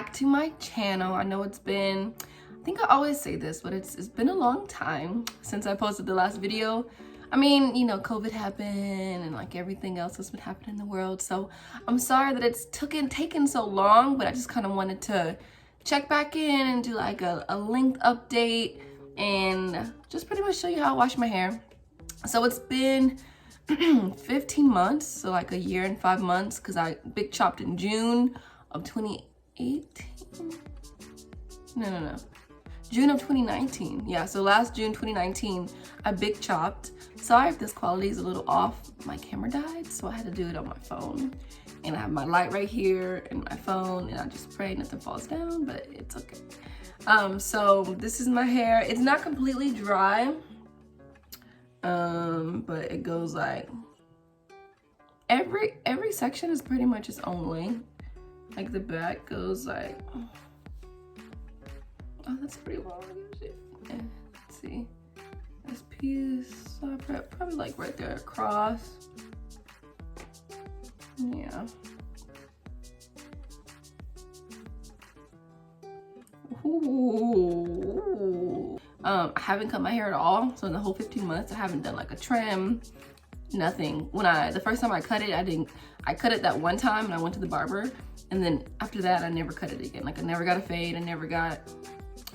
back to my channel. I know it's been, I think I always say this, but it's been a long time since I posted the last video. I mean, you know, COVID happened and like everything else that's been happening in the world. So I'm sorry that it's taken so long, but I just kind of wanted to check back in and do like a length update and just pretty much show you how I wash my hair. So it's been 15 months, so like a year and 5 months, because I big chopped in June of 2018. No. June of 2019. Yeah, so last June 2019, I big chopped. Sorry if this quality is a little off. My camera died, so I had to do it on my phone. And I have my light right here and my phone, and I just pray nothing falls down, but it's okay. So this is my hair. It's not completely dry, but it goes like every section is pretty much its own length. Like the back goes like, oh, that's pretty long. Yeah, let's see. This piece, probably like right there across. Yeah. Ooh. I haven't cut my hair at all. So in the whole 15 months, I haven't done like a trim, nothing. The first time I cut it, I cut it that one time and I went to the barber. And then after that, I never cut it again. Like I never got a fade. I never got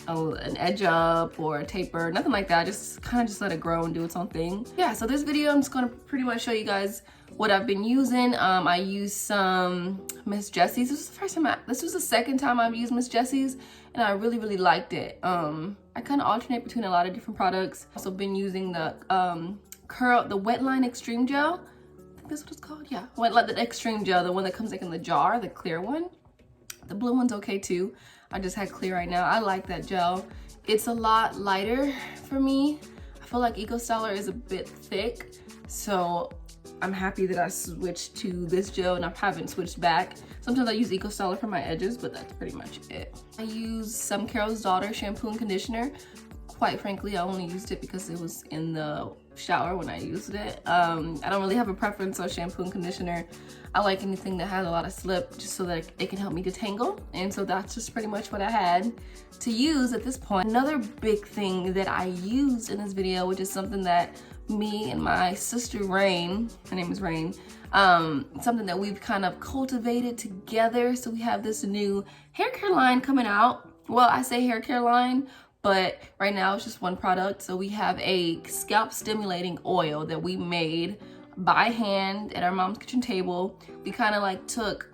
an edge up or a taper, nothing like that. I just kind of just let it grow and do its own thing. Yeah, so this video, I'm just gonna pretty much show you guys what I've been using. I used some Miss Jessie's. This was the second time I've used Miss Jessie's, and I really liked it. I kind of alternate between a lot of different products. Also been using the Wetline Extreme Gel. I think that's what it's called. Yeah, the Extreme Gel, the one that comes like in the jar, the clear one. The blue one's okay too. I just had clear right now. I like that gel. It's a lot lighter for me. I feel like Eco Styler is a bit thick, so I'm happy that I switched to this gel and I haven't switched back. Sometimes I use Eco Styler for my edges, but that's pretty much it. I use some Carol's Daughter shampoo and conditioner. Quite frankly, I only used it because it was in the shower when I used it. I don't really have a preference on shampoo and conditioner. I like anything that has a lot of slip just so that it can help me detangle. And so that's just pretty much what I had to use at this point. Another big thing that I used in this video, which is something that me and my sister Rain, her name is Rain, something that we've kind of cultivated together. So we have this new hair care line coming out. Well, I say hair care line, but right now it's just one product. So we have a scalp stimulating oil that we made by hand at our mom's kitchen table. We kind of like took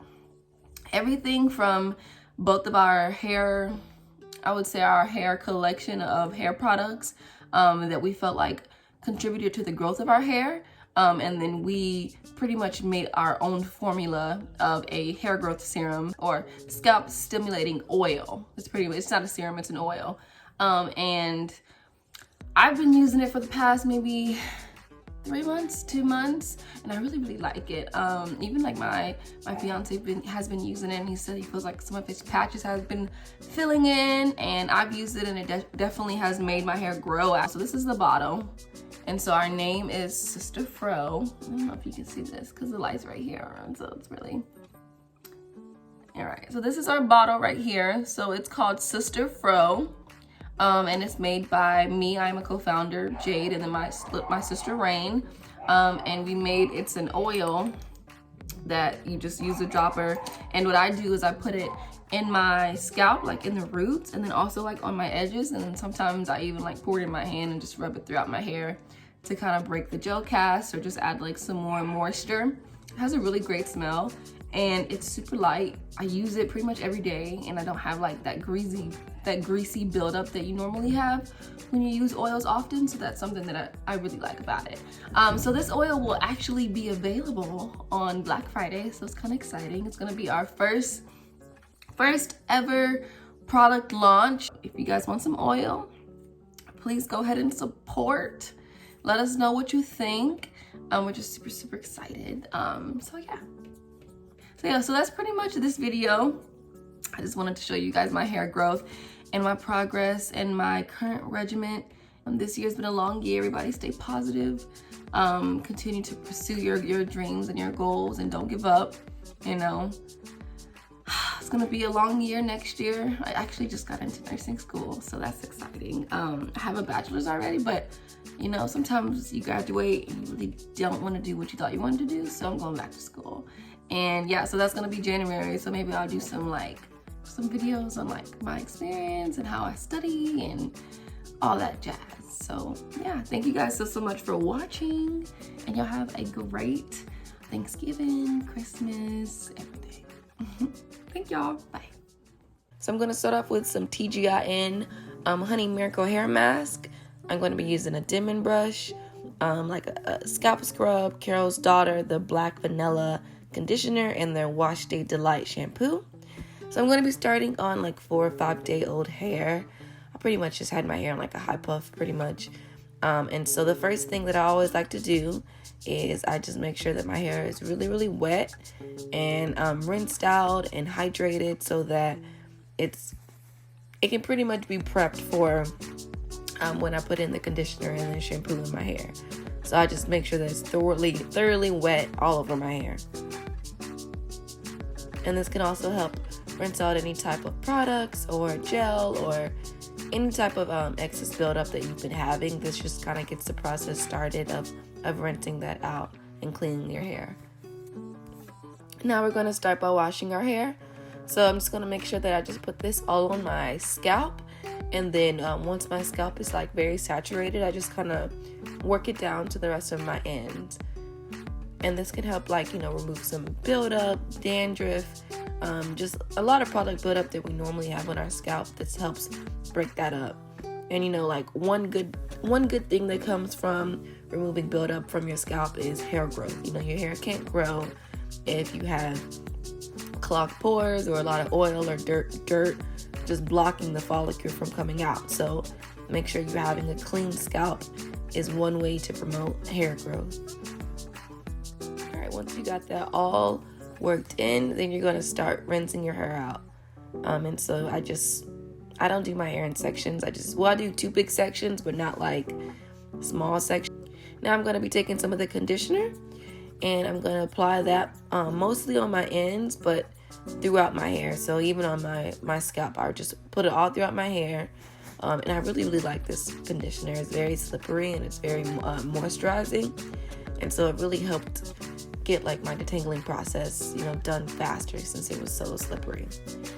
everything from both of our hair, I would say our hair collection of hair products that we felt like contributed to the growth of our hair. And then we pretty much made our own formula of a hair growth serum or scalp stimulating oil. It's not a serum, it's an oil. And I've been using it for the past maybe 3 months, 2 months, and I really like it. Even like my fiance has been using it, and he said he feels like some of his patches has been filling in, and I've used it and it definitely has made my hair grow out. So this is the bottle, and so our name is Sister Fro. I don't know if you can see this because the light's right here, so it's really all right. So this is our bottle right here. So it's called Sister Fro. And it's made by me. I'm a co-founder, Jade, and then my sister Rain. And it's an oil that you just use a dropper. And what I do is I put it in my scalp, like in the roots, and then also like on my edges. And then sometimes I even like pour it in my hand and just rub it throughout my hair to kind of break the gel cast or just add like some more moisture. It has a really great smell and it's super light. I use it pretty much every day, and I don't have like that greasy buildup that you normally have when you use oils often. So that's something that I really like about it. So this oil will actually be available on Black Friday, so it's kind of exciting. It's gonna be our first ever product launch. If you guys want some oil, please go ahead and support. Let us know what you think. We're just super excited. So that's pretty much this video. I just wanted to show you guys my hair growth and my progress and my current regimen. This year's been a long year. Everybody stay positive. Continue to pursue your dreams and your goals, and don't give up. You know, it's gonna be a long year next year. I actually just got into nursing school, so that's exciting. I have a bachelor's already, but you know, sometimes you graduate and you really don't want to do what you thought you wanted to do, so I'm going back to school. And yeah, so that's gonna be January, so maybe I'll do some videos on like my experience and how I study and all that jazz. So yeah, thank you guys so much for watching, and y'all have a great Thanksgiving, Christmas, everything. Thank y'all. Bye. So I'm going to start off with some TGIN Honey Miracle Hair Mask. I'm going to be using a Denman brush, like a scalp scrub, Carol's Daughter, the Black Vanilla Conditioner, and their Wash Day Delight Shampoo. So I'm going to be starting on like 4 or 5 day old hair. I pretty much just had my hair on like a high puff pretty much. And so the first thing that I always like to do is I just make sure that my hair is really, really wet and rinsed out and hydrated so that it can pretty much be prepped for when I put in the conditioner and the shampoo in my hair. So I just make sure that it's thoroughly wet all over my hair. And this can also help rinse out any type of products or gel or any type of excess buildup that you've been having. This just kind of gets the process started of rinsing that out and cleaning your hair. Now we're going to start by washing our hair. So I'm just going to make sure that I just put this all on my scalp, and then once my scalp is like very saturated, I just kind of work it down to the rest of my ends. And this can help remove some buildup, dandruff, just a lot of product buildup that we normally have on our scalp. This helps break that up. And one good thing that comes from removing buildup from your scalp is hair growth. Your hair can't grow if you have clogged pores or a lot of oil or dirt just blocking the follicle from coming out. So make sure you're having a clean scalp is one way to promote hair growth. All right, once you got that all worked in, then you're going to start rinsing your hair out. And so I don't do my hair in sections. I do 2 big sections, but not like small sections. Now I'm going to be taking some of the conditioner, and I'm going to apply that mostly on my ends, but throughout my hair. So even on my scalp, I just put it all throughout my hair. And I really, really like this conditioner. It's very slippery and it's very moisturizing. And so it really helped get my detangling process, done faster since it was so slippery.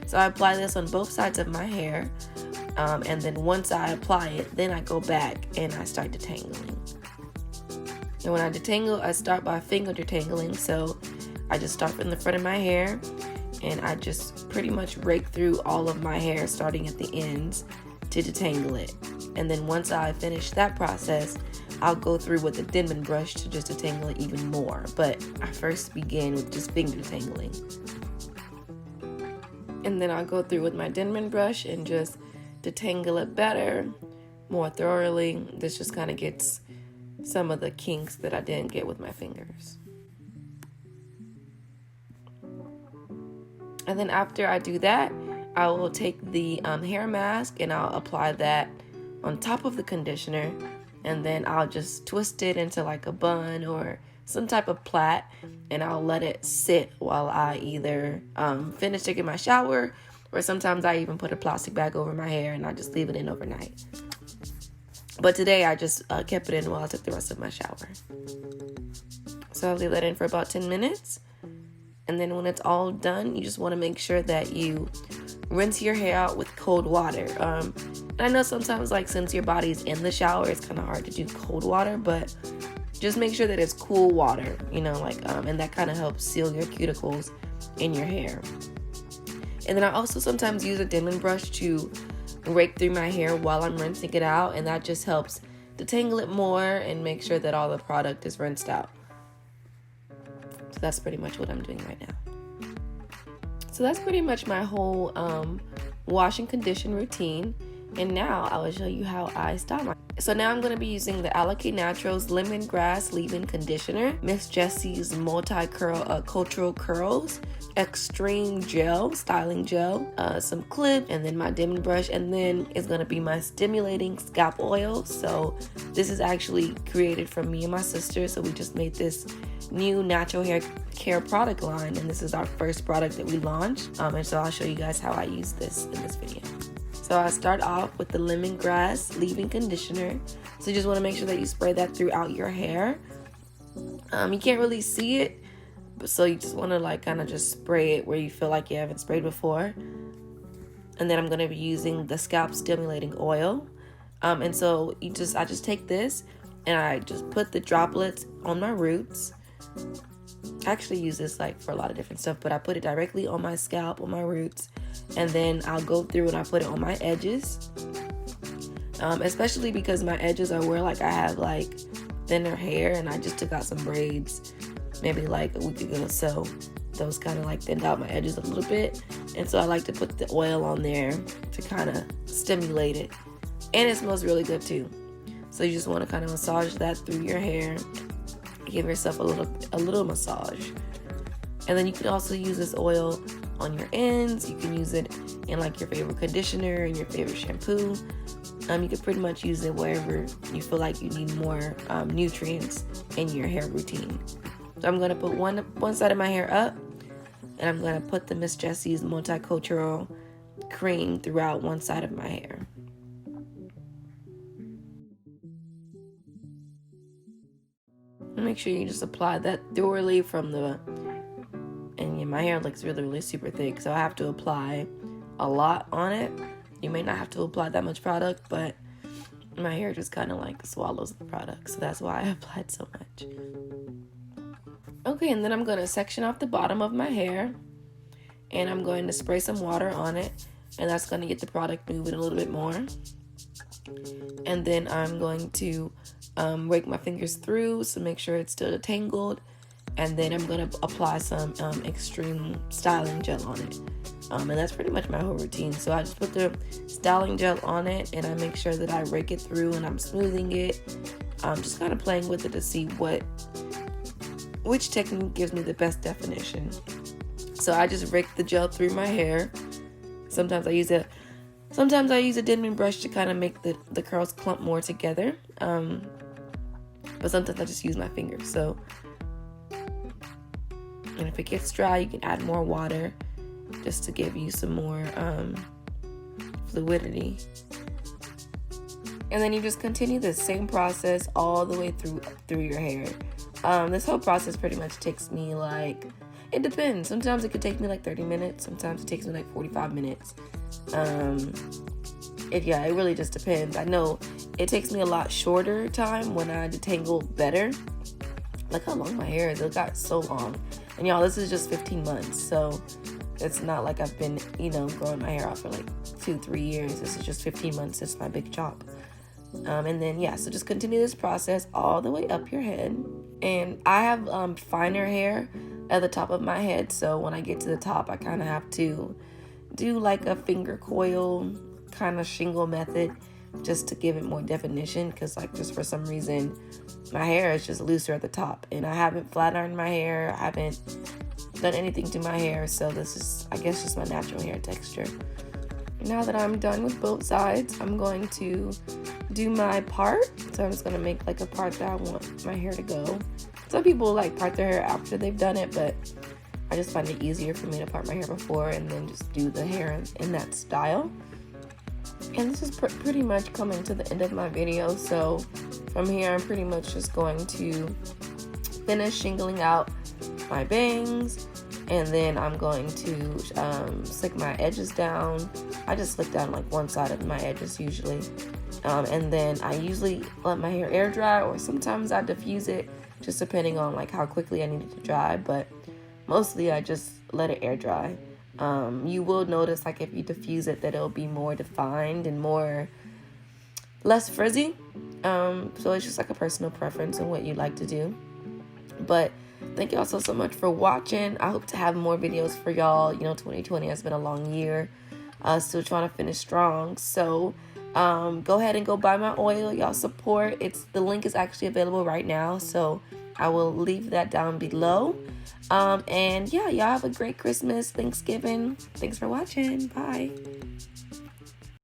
So I apply this on both sides of my hair. And then once I apply it, then I go back and I start detangling. And when I detangle, I start by finger detangling. So I just start from the front of my hair, and I just pretty much rake through all of my hair starting at the ends to detangle it. And then once I finish that process, I'll go through with the Denman brush to just detangle it even more. But I first begin with just finger detangling. And then I'll go through with my Denman brush and just detangle it better, more thoroughly. This just kind of gets some of the kinks that I didn't get with my fingers. And then after I do that, I will take the hair mask and I'll apply that on top of the conditioner. And then I'll just twist it into like a bun or some type of plait, and I'll let it sit while I either finish taking my shower, or sometimes I even put a plastic bag over my hair and I just leave it in overnight. But today I just kept it in while I took the rest of my shower. So I'll leave that in for about 10 minutes. And then when it's all done, you just want to make sure that you rinse your hair out with cold water. And I know sometimes since your body's in the shower, it's kind of hard to do cold water, but just make sure that it's cool water, and that kind of helps seal your cuticles in your hair. And then I also sometimes use a Denman brush to rake through my hair while I'm rinsing it out, and that just helps detangle it more and make sure that all the product is rinsed out. So that's pretty much what I'm doing right now. So that's pretty much my whole wash and condition routine. And now I will show you how I style my. So now I'm going to be using the Allocate Naturals Lemongrass Leave-In Conditioner, Miss Jessie's Cultural Curls, Extreme Gel, Styling Gel, some clip, and then my dimming brush, and then it's going to be my Stimulating Scalp Oil. So this is actually created from me and my sister, so we just made this new natural hair care product line, and this is our first product that we launched, and so I'll show you guys how I use this in this video. So I start off with the Lemongrass Leave-In Conditioner. So you just want to make sure that you spray that throughout your hair. You can't really see it, so you just want to like kind of just spray it where you feel like you haven't sprayed before. And then I'm going to be using the Scalp Stimulating Oil. And so I just take this and I just put the droplets on my roots. I actually use this like for a lot of different stuff, but I put it directly on my scalp, on my roots, and then I'll go through and I put it on my edges, especially because my edges are where like I have like thinner hair, and I just took out some braids maybe like a week ago, so those kind of like thinned out my edges a little bit, and so I like to put the oil on there to kind of stimulate it, and it smells really good too. So you just want to kind of massage that through your hair. Give yourself a little massage. And then you can also use this oil on your ends. You can use it in like your favorite conditioner and your favorite shampoo. You can pretty much use it wherever you feel like you need more nutrients in your hair routine. So I'm gonna put one side of my hair up, and I'm gonna put the Miss Jessie's Multicultural cream throughout one side of my hair. Make sure you just apply that thoroughly and my hair looks really super thick, so I have to apply a lot on it. You may not have to apply that much product, but my hair just kind of like swallows the product, so that's why I applied so much. Okay, and then I'm going to section off the bottom of my hair, and I'm going to spray some water on it, and that's going to get the product moving a little bit more. And then I'm going to rake my fingers through to make sure it's still tangled, and then I'm going to apply some extreme styling gel on it, and that's pretty much my whole routine. So I just put the styling gel on it, and I make sure that I rake it through and I'm smoothing it. I'm just kind of playing with it to see which technique gives me the best definition. So I just rake the gel through my hair. Sometimes I use a dimming brush to kind of make the curls clump more together. But sometimes I just use my fingers. So, and if it gets dry, you can add more water just to give you some more fluidity. And then you just continue the same process all the way through your hair. This whole process pretty much takes me like, it depends. Sometimes it could take me like 30 minutes. Sometimes it takes me like 45 minutes. It really just depends. I know it takes me a lot shorter time when I detangle better. Look how long my hair is. It got so long. And y'all, this is just 15 months. So it's not like I've been, growing my hair out for like 2-3 years. This is just 15 months since my big chop. And then, so just continue this process all the way up your head. And I have finer hair at the top of my head. So when I get to the top, I kind of have to do like a finger coil kind of shingle method just to give it more definition, because like just for some reason my hair is just looser at the top, and I haven't flat ironed my hair, I haven't done anything to my hair, so this is, I guess, just my natural hair texture. Now that I'm done with both sides, I'm going to do my part. So I'm just going to make like a part that I want my hair to go. Some people like part their hair after they've done it, but I just find it easier for me to part my hair before and then just do the hair in that style. And this is pretty much coming to the end of my video. So from here, I'm pretty much just going to finish shingling out my bangs. And then I'm going to slick my edges down. I just slick down like one side of my edges usually. And then I usually let my hair air dry, or sometimes I diffuse it, just depending on like how quickly I need it to dry. But mostly I just let it air dry. You will notice like if you diffuse it that it'll be more defined and less frizzy. So it's just like a personal preference and what you like to do. But thank y'all so much for watching. I hope to have more videos for y'all. 2020 has been a long year. Still trying to finish strong. So Go ahead and go buy my oil. Y'all support. The link is actually available right now, so I will leave that down below. And yeah, y'all have a great Christmas, Thanksgiving. Thanks for watching. Bye.